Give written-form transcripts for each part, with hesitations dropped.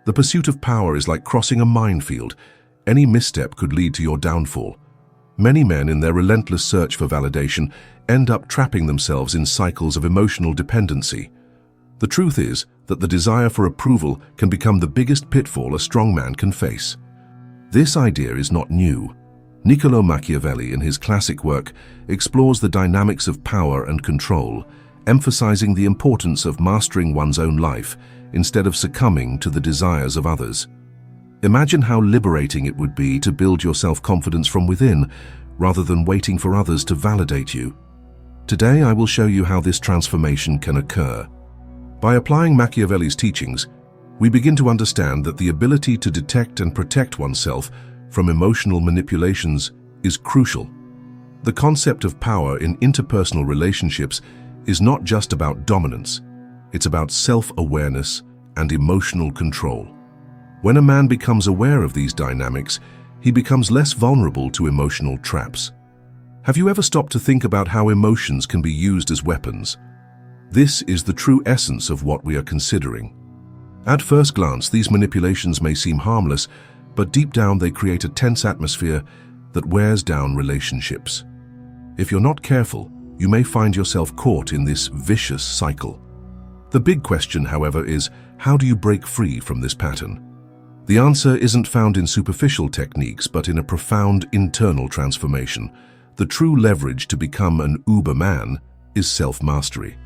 The pursuit of power is like crossing a minefield. Any misstep could lead to your downfall. Many men, in their relentless search for validation, end up trapping themselves in cycles of emotional dependency. The truth is that the desire for approval can become the biggest pitfall a strong man can face. This idea is not new. Niccolò Machiavelli, in his classic work, explores the dynamics of power and control, emphasizing the importance of mastering one's own life instead of succumbing to the desires of others. Imagine how liberating it would be to build your self-confidence from within, rather than waiting for others to validate you. Today, I will show you how this transformation can occur. By applying Machiavelli's teachings, we begin to understand that the ability to detect and protect oneself from emotional manipulations is crucial. The concept of power in interpersonal relationships is not just about dominance, it's about self-awareness and emotional control. When a man becomes aware of these dynamics, he becomes less vulnerable to emotional traps. Have you ever stopped to think about how emotions can be used as weapons? This is the true essence of what we are considering. At first glance, these manipulations may seem harmless, but deep down they create a tense atmosphere that wears down relationships. If you're not careful, you may find yourself caught in this vicious cycle. The big question, however, is how do you break free from this pattern? The answer isn't found in superficial techniques, but in a profound internal transformation. The true leverage to become an uber man is self-mastery.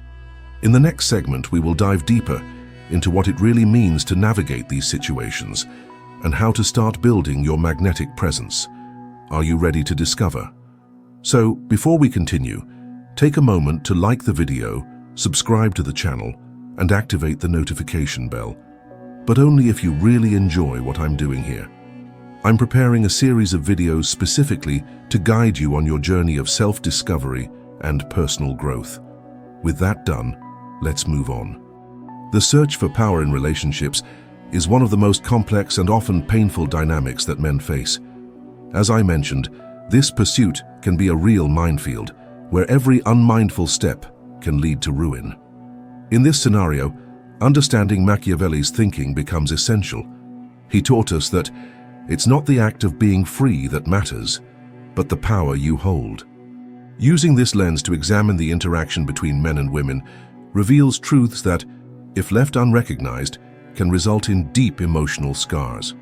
In the next segment, we will dive deeper into what it really means to navigate these situations and how to start building your magnetic presence. Are you ready to discover? So, before we continue, take a moment to like the video, subscribe to the channel, and activate the notification bell. But only if you really enjoy what I'm doing here. I'm preparing a series of videos specifically to guide you on your journey of self-discovery and personal growth. With that done, let's move on. The search for power in relationships is one of the most complex and often painful dynamics that men face. As I mentioned, this pursuit can be a real minefield, where every unmindful step can lead to ruin. In this scenario, understanding Machiavelli's thinking becomes essential. He taught us that it's not the act of being free that matters, but the power you hold. Using this lens to examine the interaction between men and women reveals truths that, if left unrecognized, can result in deep emotional scars.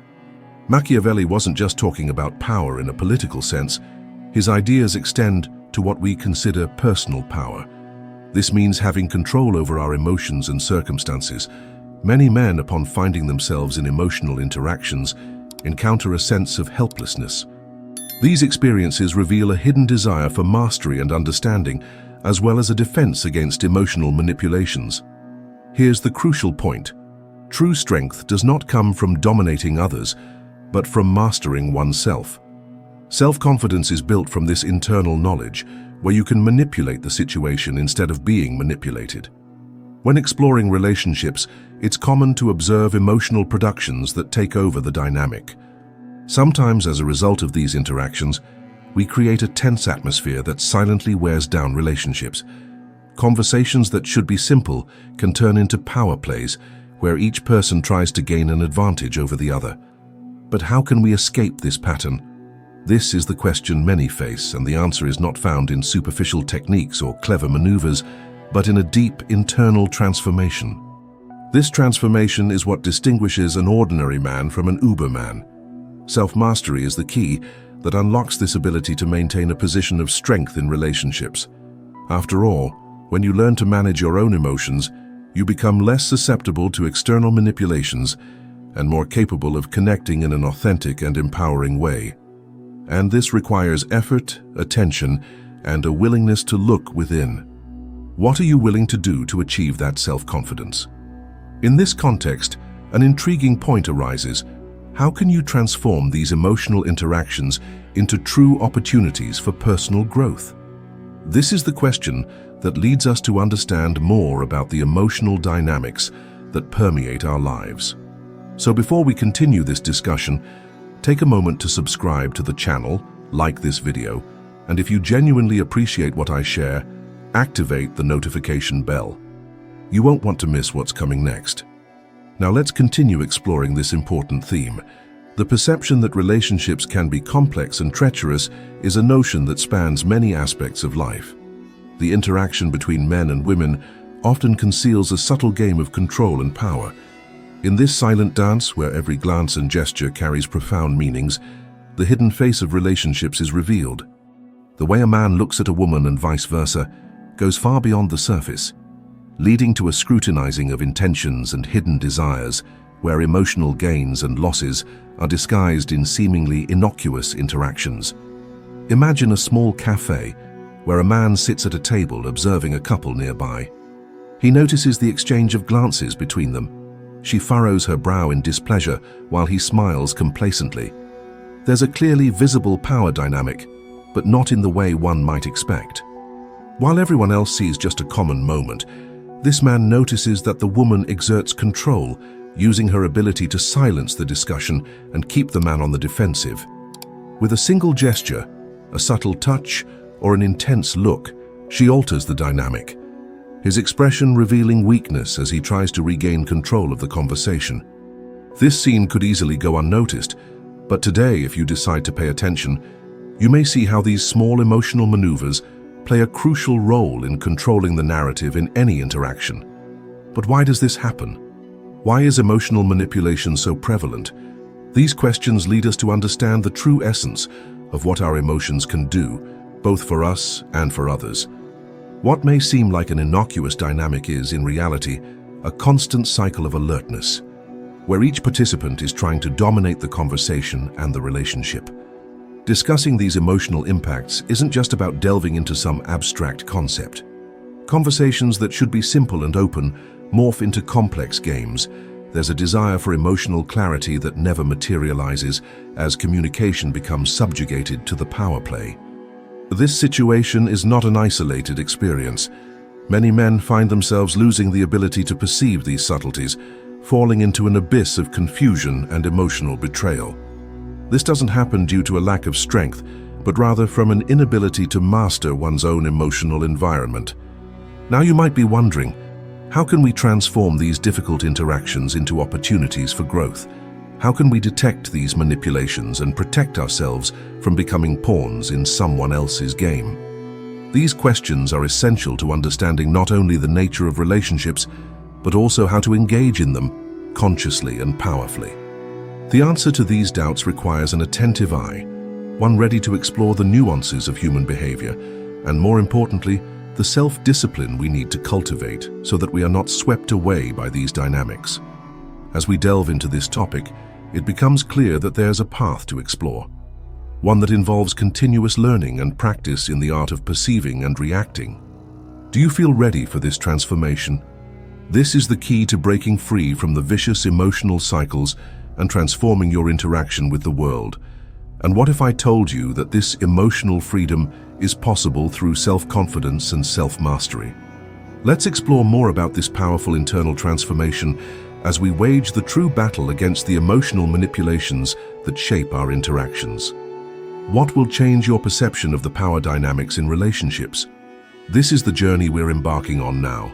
Machiavelli wasn't just talking about power in a political sense. His ideas extend to what we consider personal power. This means having control over our emotions and circumstances. Many men, upon finding themselves in emotional interactions, encounter a sense of helplessness. These experiences reveal a hidden desire for mastery and understanding, as well as a defense against emotional manipulations. Here's the crucial point. True strength does not come from dominating others, but from mastering oneself. Self-confidence is built from this internal knowledge, where you can manipulate the situation instead of being manipulated. When exploring relationships, it's common to observe emotional productions that take over the dynamic. Sometimes, as a result of these interactions, we create a tense atmosphere that silently wears down relationships. Conversations that should be simple can turn into power plays, where each person tries to gain an advantage over the other. But how can we escape this pattern? This is the question many face, and the answer is not found in superficial techniques or clever maneuvers, but in a deep internal transformation. This transformation is what distinguishes an ordinary man from an uberman. Self-mastery is the key that unlocks this ability to maintain a position of strength in relationships. After all, when you learn to manage your own emotions, you become less susceptible to external manipulations and more capable of connecting in an authentic and empowering way. And this requires effort, attention, and a willingness to look within. What are you willing to do to achieve that self-confidence? In this context, an intriguing point arises. How can you transform these emotional interactions into true opportunities for personal growth? This is the question that leads us to understand more about the emotional dynamics that permeate our lives. So before we continue this discussion, take a moment to subscribe to the channel, like this video, and if you genuinely appreciate what I share, activate the notification bell. You won't want to miss what's coming next. Now let's continue exploring this important theme. The perception that relationships can be complex and treacherous is a notion that spans many aspects of life. The interaction between men and women often conceals a subtle game of control and power. In this silent dance, where every glance and gesture carries profound meanings, the hidden face of relationships is revealed. The way a man looks at a woman and vice versa goes far beyond the surface, leading to a scrutinizing of intentions and hidden desires, where emotional gains and losses are disguised in seemingly innocuous interactions. Imagine a small cafe where a man sits at a table observing a couple nearby. He notices the exchange of glances between them. She furrows her brow in displeasure while he smiles complacently. There's a clearly visible power dynamic, but not in the way one might expect. While everyone else sees just a common moment, this man notices that the woman exerts control, using her ability to silence the discussion and keep the man on the defensive. With a single gesture, a subtle touch, or an intense look, she alters the dynamic, his expression revealing weakness as he tries to regain control of the conversation. This scene could easily go unnoticed, but today, if you decide to pay attention, you may see how these small emotional maneuvers play a crucial role in controlling the narrative in any interaction. But why does this happen? Why is emotional manipulation so prevalent? These questions lead us to understand the true essence of what our emotions can do, both for us and for others. What may seem like an innocuous dynamic is, in reality, a constant cycle of alertness, where each participant is trying to dominate the conversation and the relationship. Discussing these emotional impacts isn't just about delving into some abstract concept. Conversations that should be simple and open morph into complex games. There's a desire for emotional clarity that never materializes as communication becomes subjugated to the power play. This situation is not an isolated experience. Many men find themselves losing the ability to perceive these subtleties, falling into an abyss of confusion and emotional betrayal. This doesn't happen due to a lack of strength, but rather from an inability to master one's own emotional environment. Now you might be wondering, how can we transform these difficult interactions into opportunities for growth? How can we detect these manipulations and protect ourselves from becoming pawns in someone else's game? These questions are essential to understanding not only the nature of relationships, but also how to engage in them consciously and powerfully. The answer to these doubts requires an attentive eye, one ready to explore the nuances of human behavior, and more importantly, the self-discipline we need to cultivate so that we are not swept away by these dynamics. As we delve into this topic, it becomes clear that there's a path to explore, one that involves continuous learning and practice in the art of perceiving and reacting. Do you feel ready for this transformation? This is the key to breaking free from the vicious emotional cycles and transforming your interaction with the world. And what if I told you that this emotional freedom is possible through self-confidence and self-mastery? Let's explore more about this powerful internal transformation as we wage the true battle against the emotional manipulations that shape our interactions. What will change your perception of the power dynamics in relationships? This is the journey we're embarking on now.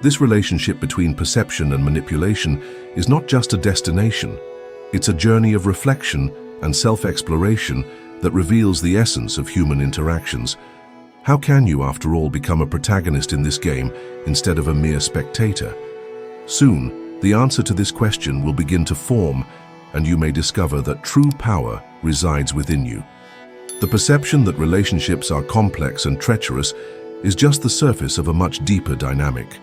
This relationship between perception and manipulation is not just a destination. It's a journey of reflection and self-exploration that reveals the essence of human interactions. How can you, after all, become a protagonist in this game instead of a mere spectator? Soon, the answer to this question will begin to form, and you may discover that true power resides within you. The perception that relationships are complex and treacherous is just the surface of a much deeper dynamic.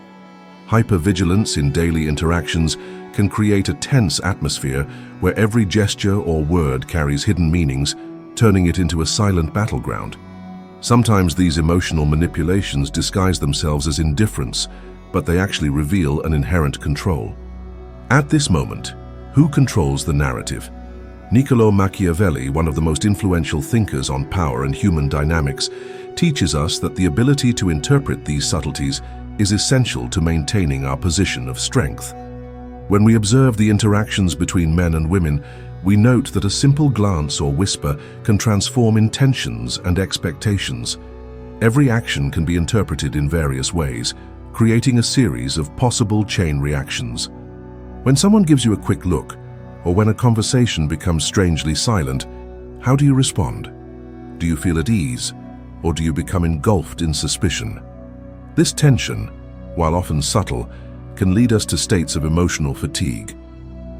Hypervigilance in daily interactions can create a tense atmosphere where every gesture or word carries hidden meanings, turning it into a silent battleground. Sometimes these emotional manipulations disguise themselves as indifference, but they actually reveal an inherent control. At this moment, who controls the narrative? Niccolo Machiavelli, one of the most influential thinkers on power and human dynamics, teaches us that the ability to interpret these subtleties is essential to maintaining our position of strength. When we observe the interactions between men and women, we note that a simple glance or whisper can transform intentions and expectations. Every action can be interpreted in various ways, creating a series of possible chain reactions. When someone gives you a quick look, or when a conversation becomes strangely silent, how do you respond? Do you feel at ease, or do you become engulfed in suspicion? This tension, while often subtle, can lead us to states of emotional fatigue.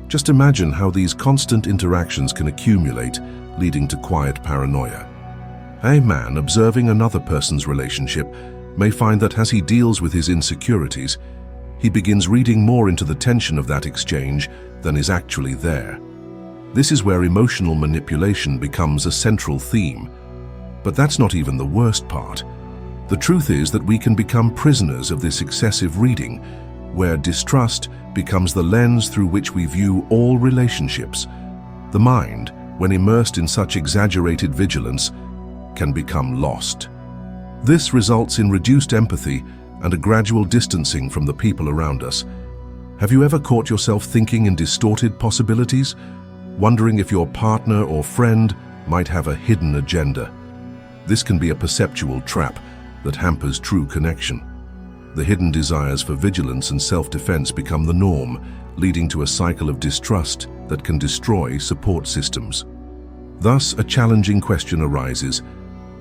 Just imagine how these constant interactions can accumulate, leading to quiet paranoia. A man observing another person's relationship may find that as he deals with his insecurities, he begins reading more into the tension of that exchange than is actually there. This is where emotional manipulation becomes a central theme. But that's not even the worst part. The truth is that we can become prisoners of this excessive reading, where distrust becomes the lens through which we view all relationships. The mind, when immersed in such exaggerated vigilance, can become lost. This results in reduced empathy and a gradual distancing from the people around us. Have you ever caught yourself thinking in distorted possibilities, wondering if your partner or friend might have a hidden agenda? This can be a perceptual trap that hampers true connection. The hidden desires for vigilance and self-defense become the norm, leading to a cycle of distrust that can destroy support systems. Thus, a challenging question arises: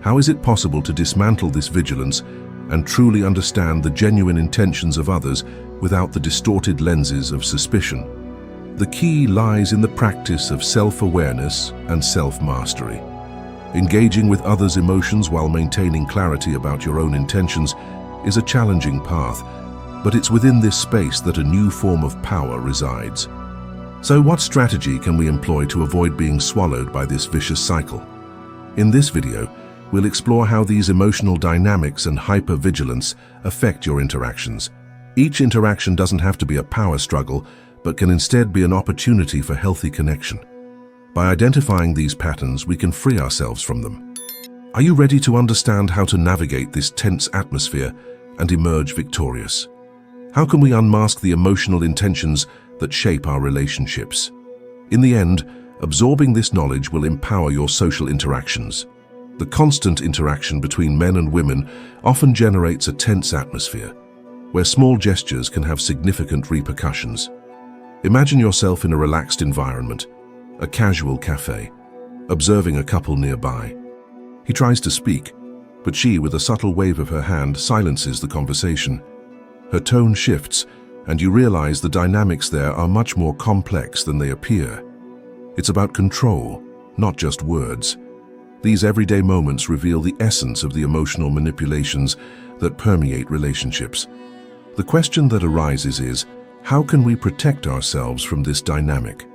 how is it possible to dismantle this vigilance and truly understand the genuine intentions of others without the distorted lenses of suspicion? The key lies in the practice of self-awareness and self-mastery. Engaging with others' emotions while maintaining clarity about your own intentions is a challenging path, but it's within this space that a new form of power resides. So what strategy can we employ to avoid being swallowed by this vicious cycle? In this video, we'll explore how these emotional dynamics and hypervigilance affect your interactions. Each interaction doesn't have to be a power struggle, but can instead be an opportunity for healthy connection. By identifying these patterns, we can free ourselves from them. Are you ready to understand how to navigate this tense atmosphere and emerge victorious? How can we unmask the emotional intentions that shape our relationships? In the end, absorbing this knowledge will empower your social interactions. The constant interaction between men and women often generates a tense atmosphere, where small gestures can have significant repercussions. Imagine yourself in a relaxed environment, a casual cafe, observing a couple nearby. He tries to speak, but she, with a subtle wave of her hand, silences the conversation. Her tone shifts, and you realize the dynamics there are much more complex than they appear. It's about control, not just words. These everyday moments reveal the essence of the emotional manipulations that permeate relationships. The question that arises is, how can we protect ourselves from this dynamic?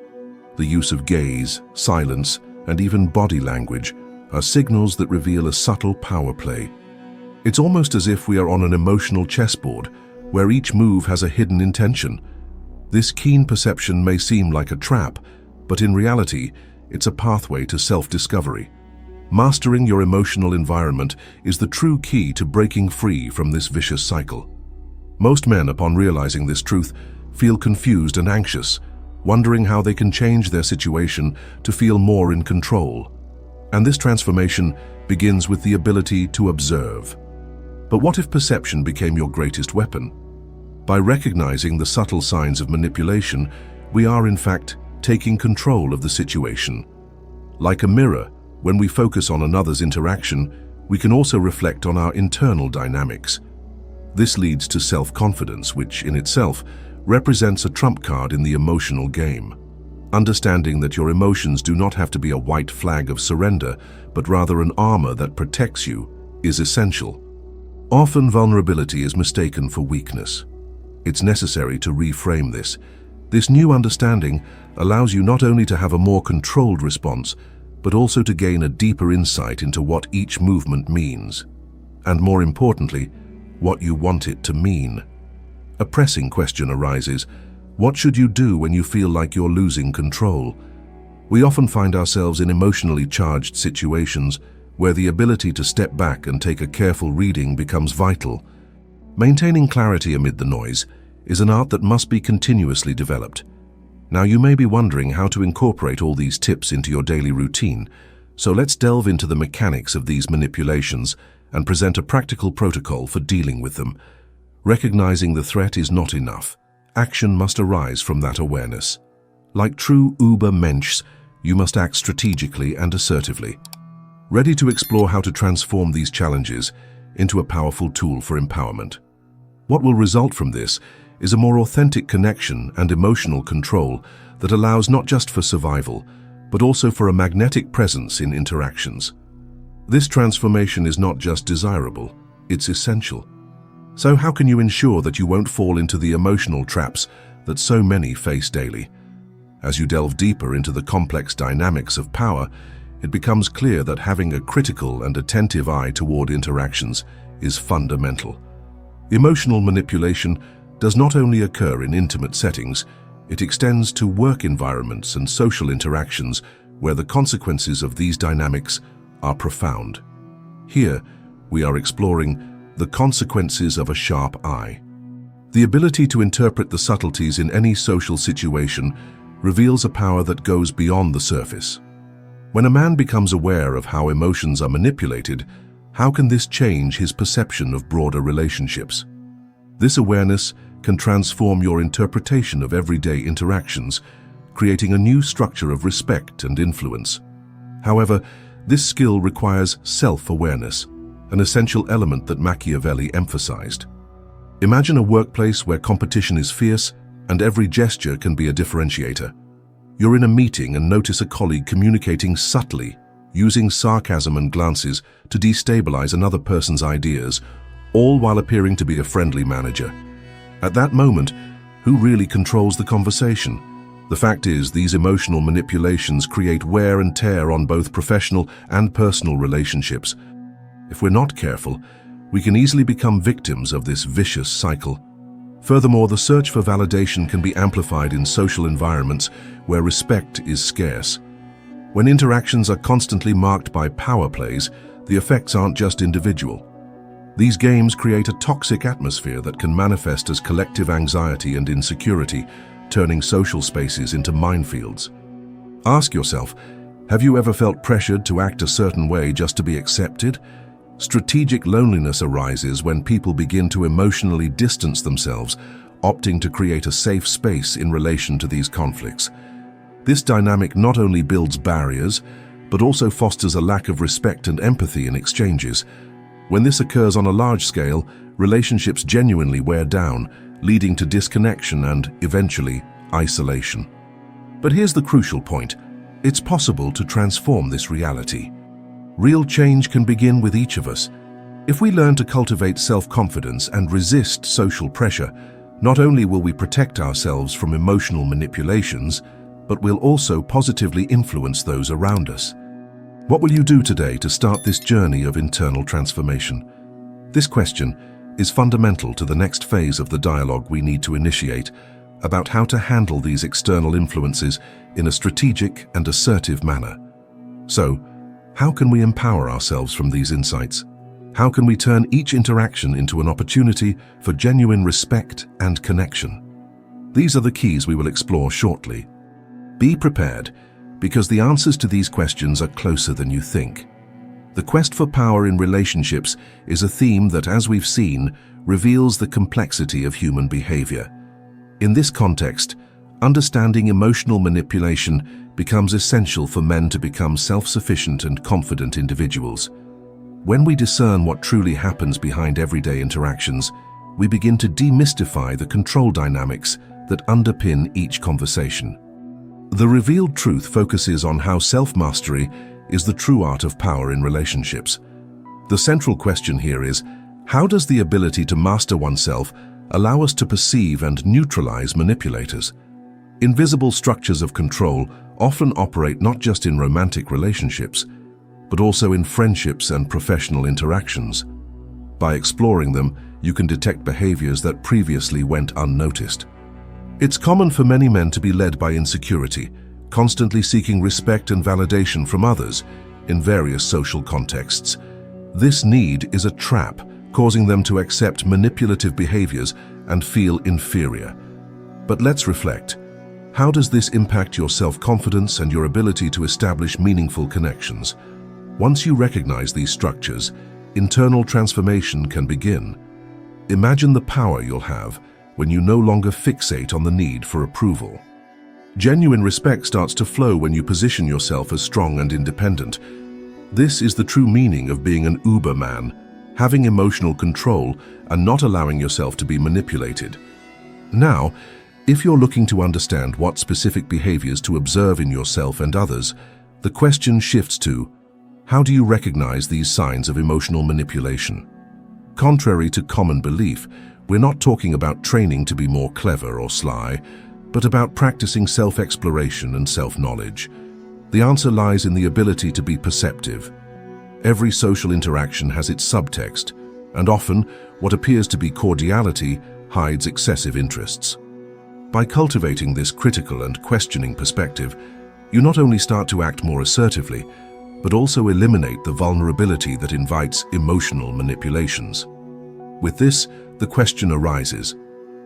The use of gaze, silence, and even body language are signals that reveal a subtle power play. It's almost as if we are on an emotional chessboard, where each move has a hidden intention. This keen perception may seem like a trap, but in reality, it's a pathway to self-discovery. Mastering your emotional environment is the true key to breaking free from this vicious cycle. Most men, upon realizing this truth, feel confused and anxious, wondering how they can change their situation to feel more in control. And this transformation begins with the ability to observe. But what if perception became your greatest weapon? By recognizing the subtle signs of manipulation, we are in fact taking control of the situation. Like a mirror, when we focus on another's interaction, we can also reflect on our internal dynamics. This leads to self-confidence, which in itself represents a trump card in the emotional game. Understanding that your emotions do not have to be a white flag of surrender, but rather an armor that protects you, is essential. Often vulnerability is mistaken for weakness. It's necessary to reframe this. This new understanding allows you not only to have a more controlled response, but also to gain a deeper insight into what each movement means. And more importantly, what you want it to mean. A pressing question arises: what should you do when you feel like you're losing control? We often find ourselves in emotionally charged situations where the ability to step back and take a careful reading becomes vital. Maintaining clarity amid the noise is an art that must be continuously developed. Now, you may be wondering how to incorporate all these tips into your daily routine, so let's delve into the mechanics of these manipulations and present a practical protocol for dealing with them. Recognizing the threat is not enough. action must arise from that awareness. Like true Übermenschs, you must act strategically and assertively, ready to explore how to transform these challenges into a powerful tool for empowerment. What will result from this is a more authentic connection and emotional control that allows not just for survival, but also for a magnetic presence in interactions. This transformation is not just desirable, it's essential. So how can you ensure that you won't fall into the emotional traps that so many face daily? As you delve deeper into the complex dynamics of power, it becomes clear that having a critical and attentive eye toward interactions is fundamental. Emotional manipulation does not only occur in intimate settings, it extends to work environments and social interactions where the consequences of these dynamics are profound. Here, we are exploring the consequences of a sharp eye. The ability to interpret the subtleties in any social situation reveals a power that goes beyond the surface. When a man becomes aware of how emotions are manipulated, how can this change his perception of broader relationships? This awareness can transform your interpretation of everyday interactions, creating a new structure of respect and influence. However, this skill requires self-awareness, an essential element that Machiavelli emphasized. Imagine a workplace where competition is fierce and every gesture can be a differentiator. You're in a meeting and notice a colleague communicating subtly, using sarcasm and glances to destabilize another person's ideas, all while appearing to be a friendly manager. At that moment, who really controls the conversation? The fact is, these emotional manipulations create wear and tear on both professional and personal relationships. If we're not careful, we can easily become victims of this vicious cycle. Furthermore, the search for validation can be amplified in social environments where respect is scarce. When interactions are constantly marked by power plays, the effects aren't just individual. These games create a toxic atmosphere that can manifest as collective anxiety and insecurity, turning social spaces into minefields. Ask yourself, have you ever felt pressured to act a certain way just to be accepted? Strategic loneliness arises when people begin to emotionally distance themselves, opting to create a safe space in relation to these conflicts. This dynamic not only builds barriers, but also fosters a lack of respect and empathy in exchanges. When this occurs on a large scale, relationships genuinely wear down, leading to disconnection and, eventually, isolation. But here's the crucial point. It's possible to transform this reality. Real change can begin with each of us. If we learn to cultivate self-confidence and resist social pressure, not only will we protect ourselves from emotional manipulations, but we'll also positively influence those around us. What will you do today to start this journey of internal transformation? This question is fundamental to the next phase of the dialogue we need to initiate about how to handle these external influences in a strategic and assertive manner. So, how can we empower ourselves from these insights? How can we turn each interaction into an opportunity for genuine respect and connection? These are the keys we will explore shortly. Be prepared, because the answers to these questions are closer than you think. The quest for power in relationships is a theme that, as we've seen, reveals the complexity of human behavior. In this context, understanding emotional manipulation becomes essential for men to become self-sufficient and confident individuals. When we discern what truly happens behind everyday interactions, we begin to demystify the control dynamics that underpin each conversation. The revealed truth focuses on how self-mastery is the true art of power in relationships. The central question here is, how does the ability to master oneself allow us to perceive and neutralize manipulators? Invisible structures of control often operate not just in romantic relationships, but also in friendships and professional interactions. By exploring them, you can detect behaviors that previously went unnoticed. It's common for many men to be led by insecurity, constantly seeking respect and validation from others in various social contexts. This need is a trap, causing them to accept manipulative behaviors and feel inferior. But let's reflect. How does this impact your self-confidence and your ability to establish meaningful connections? Once you recognize these structures, internal transformation can begin. Imagine the power you'll have when you no longer fixate on the need for approval. Genuine respect starts to flow when you position yourself as strong and independent. This is the true meaning of being an Uberman, having emotional control and not allowing yourself to be manipulated. Now, if you're looking to understand what specific behaviors to observe in yourself and others, the question shifts to, how do you recognize these signs of emotional manipulation? Contrary to common belief, we're not talking about training to be more clever or sly, but about practicing self-exploration and self-knowledge. The answer lies in the ability to be perceptive. Every social interaction has its subtext, and often what appears to be cordiality hides excessive interests. By cultivating this critical and questioning perspective, you not only start to act more assertively, but also eliminate the vulnerability that invites emotional manipulations. With this, the question arises,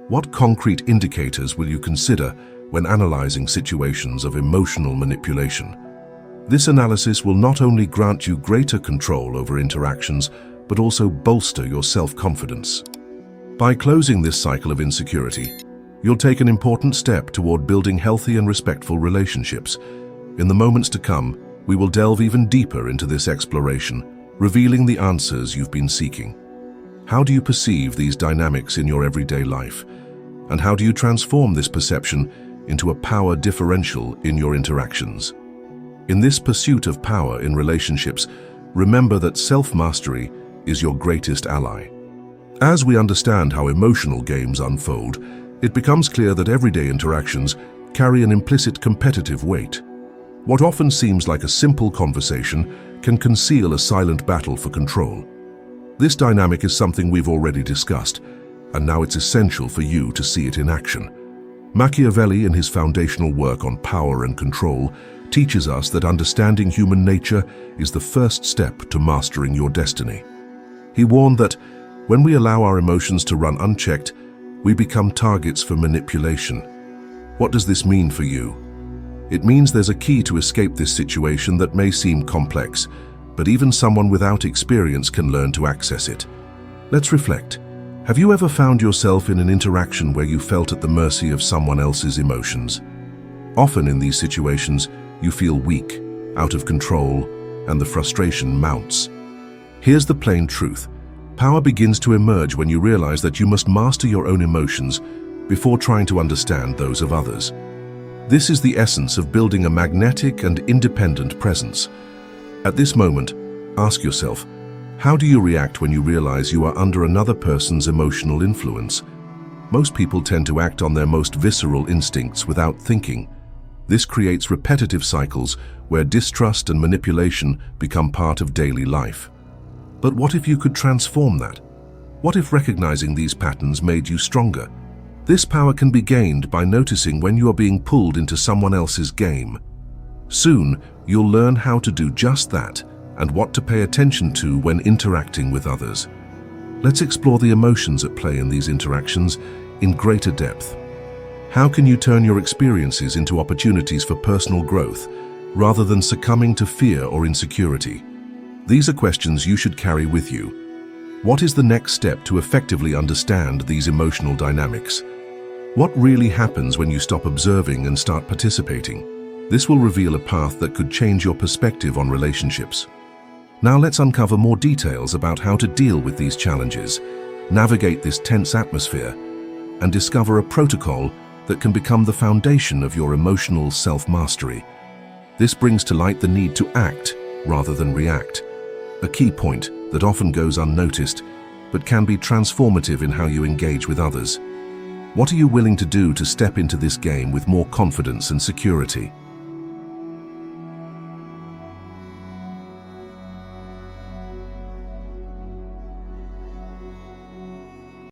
what concrete indicators will you consider when analyzing situations of emotional manipulation? This analysis will not only grant you greater control over interactions, but also bolster your self-confidence. By closing this cycle of insecurity, you'll take an important step toward building healthy and respectful relationships. In the moments to come, we will delve even deeper into this exploration, revealing the answers you've been seeking. How do you perceive these dynamics in your everyday life? And how do you transform this perception into a power differential in your interactions? In this pursuit of power in relationships, remember that self-mastery is your greatest ally. As we understand how emotional games unfold, it becomes clear that everyday interactions carry an implicit competitive weight. What often seems like a simple conversation can conceal a silent battle for control. This dynamic is something we've already discussed, and now it's essential for you to see it in action. Machiavelli, in his foundational work on power and control, teaches us that understanding human nature is the first step to mastering your destiny. He warned that when we allow our emotions to run unchecked, we become targets for manipulation. What does this mean for you? It means there's a key to escape this situation that may seem complex, but even someone without experience can learn to access it. Let's reflect. Have you ever found yourself in an interaction where you felt at the mercy of someone else's emotions? Often in these situations, you feel weak, out of control, and the frustration mounts. Here's the plain truth. Power begins to emerge when you realize that you must master your own emotions before trying to understand those of others. This is the essence of building a magnetic and independent presence. At this moment, ask yourself, how do you react when you realize you are under another person's emotional influence? Most people tend to act on their most visceral instincts without thinking. This creates repetitive cycles where distrust and manipulation become part of daily life. But what if you could transform that? What if recognizing these patterns made you stronger? This power can be gained by noticing when you are being pulled into someone else's game. Soon, you'll learn how to do just that and what to pay attention to when interacting with others. Let's explore the emotions at play in these interactions in greater depth. How can you turn your experiences into opportunities for personal growth rather than succumbing to fear or insecurity? These are questions you should carry with you. What is the next step to effectively understand these emotional dynamics? What really happens when you stop observing and start participating? This will reveal a path that could change your perspective on relationships. Now let's uncover more details about how to deal with these challenges, navigate this tense atmosphere, and discover a protocol that can become the foundation of your emotional self-mastery. This brings to light the need to act rather than react, a key point that often goes unnoticed, but can be transformative in how you engage with others. What are you willing to do to step into this game with more confidence and security?